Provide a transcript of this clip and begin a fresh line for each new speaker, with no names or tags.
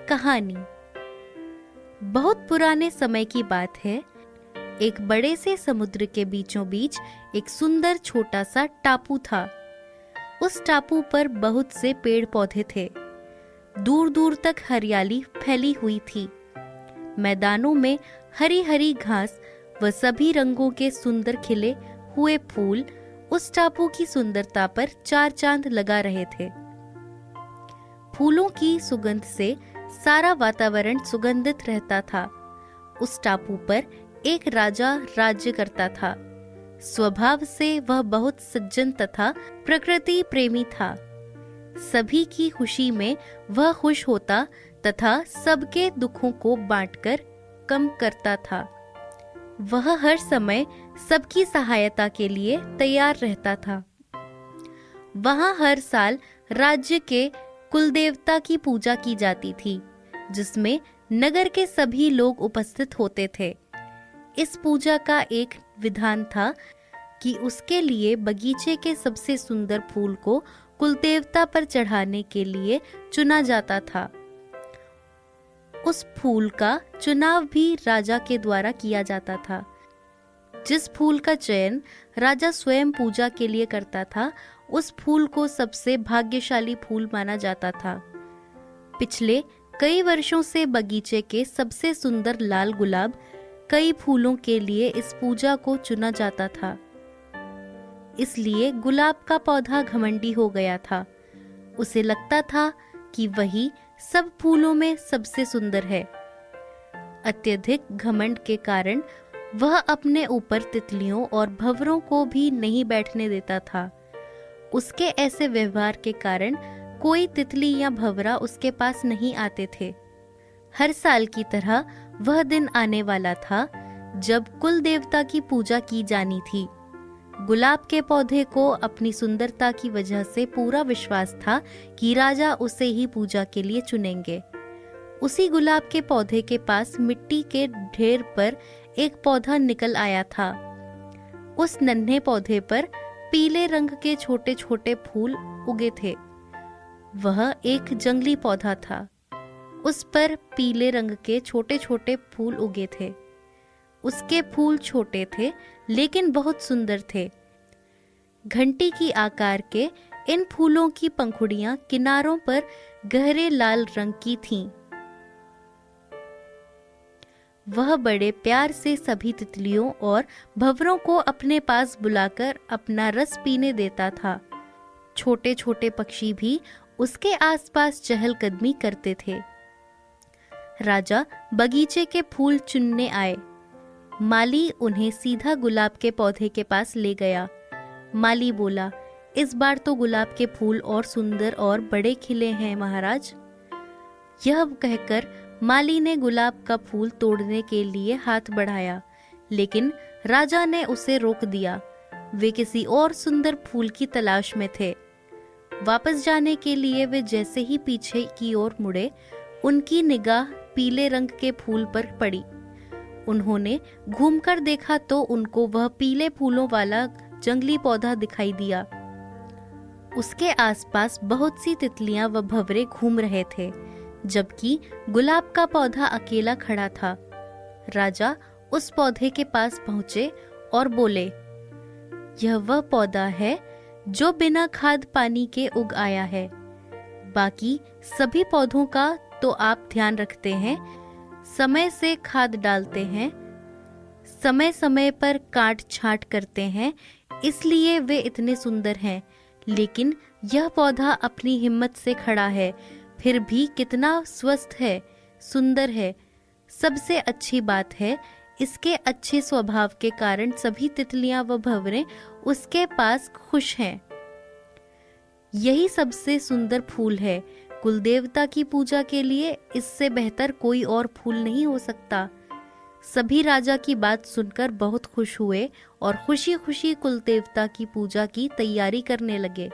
कहानी। बहुत पुराने समय की बात है। एक बड़े से समुद्र के बीचों बीच एक सुंदर छोटा सा टापू था। उस टापू पर बहुत से पेड़ पौधे थे। दूर दूर तक हरियाली फैली हुई थी। मैदानों में हरी हरी घास व सभी रंगों के सुंदर खिले हुए फूल उस टापू की सुंदरता पर चार चांद लगा रहे थे। फूलों की सुगंध से सारा वातावरण सुगंधित रहता था। उस टापू पर एक राजा राज्य करता था। स्वभाव से वह बहुत सज्जन तथा प्रकृति प्रेमी था। सभी की खुशी में वह खुश होता तथा सबके दुखों को बांटकर कम करता था। वह हर समय सबकी सहायता के लिए तैयार रहता था। वहां हर साल राज्य के कुलदेवता की पूजा की जाती थी, जिसमें नगर के सभी लोग उपस्थित होते थे। इस पूजा का एक विधान था कि उसके लिए बगीचे के सबसे सुंदर फूल को कुलदेवता पर चढ़ाने के लिए चुना जाता था। उस फूल का चुनाव भी राजा के द्वारा किया जाता था। जिस फूल का चयन राजा स्वयं पूजा के लिए करता था, उस फूल को सबसे भाग्यशाली फूल माना जाता था। पिछले कई वर्षों से बगीचे के सबसे सुंदर लाल गुलाब कई फूलों के लिए इस पूजा को चुना जाता था। इसलिए गुलाब का पौधा घमंडी हो गया था। उसे लगता था कि वही सब फूलों में सबसे सुंदर है। अत्यधिक घमंड के कारण वह अपने ऊपर तितलियों और भंवरों को भी नहीं बैठने देता था। उसके ऐसे व्यवहार के कारण कोई तितली या भंवरा उसके पास नहीं आते थे। हर साल की तरह वह दिन आने वाला था जब कुल देवता की पूजा की जानी थी। गुलाब के पौधे को अपनी सुंदरता की वजह से पूरा विश्वास था कि राजा उसे ही पूजा के लिए चुनेंगे। उसी गुलाब के पौधे के पास मिट्टी के ढेर पर एक पौधा निकल आया था। उस नन्हे पौधे पर पीले रंग के छोटे छोटे फूल उगे थे। वह एक जंगली पौधा था। उस पर पीले रंग के छोटे छोटे फूल उगे थे। उसके फूल छोटे थे लेकिन बहुत सुंदर थे। घंटी की आकार के इन फूलों की पंखुड़ियां किनारों पर गहरे लाल रंग की थीं। वह बड़े प्यार से सभी तितलियों और भंवरों को अपने पास बुलाकर अपना रस पीने देता था। छोटे छोटे पक्षी भी उसके आसपास चहलकदमी करते थे। राजा बगीचे के फूल चुनने आए। माली उन्हें सीधा गुलाब के पौधे के पास ले गया। माली बोला, इस बार तो गुलाब के फूल और सुंदर और बड़े खिले हैं महाराज। यह कहकर माली ने गुलाब का फूल तोड़ने के लिए हाथ बढ़ाया, लेकिन राजा ने उसे रोक दिया। वे किसी और सुंदर फूल की तलाश में थे। वापस जाने के लिए वे जैसे ही पीछे की ओर मुड़े, उनकी निगाह पीले रंग के फूल पर पड़ी। उन्होंने घूमकर देखा तो उनको वह पीले फूलों वाला जंगली पौधा दिखाई दिया। उसके आसपास बहुत सी तितलियां व भंवरे घूम रहे थे, जबकि गुलाब का पौधा अकेला खड़ा था। राजा उस पौधे के पास पहुंचे और बोले, यह वह पौधा है जो बिना खाद पानी के उग आया है। बाकी सभी पौधों का तो आप ध्यान रखते हैं, समय से खाद डालते हैं, समय समय पर काट छांट करते हैं, इसलिए वे इतने सुंदर हैं। लेकिन यह पौधा अपनी हिम्मत से खड़ा है, फिर भी कितना स्वस्थ है, सुंदर है। सबसे अच्छी बात है, इसके अच्छे स्वभाव के कारण सभी तितलियां व भंवरे उसके पास खुश हैं। यही सबसे सुंदर फूल है। कुलदेवता की पूजा के लिए इससे बेहतर कोई और फूल नहीं हो सकता। सभी राजा की बात सुनकर बहुत खुश हुए और खुशी खुशी कुलदेवता की पूजा की तैयारी करने लगे।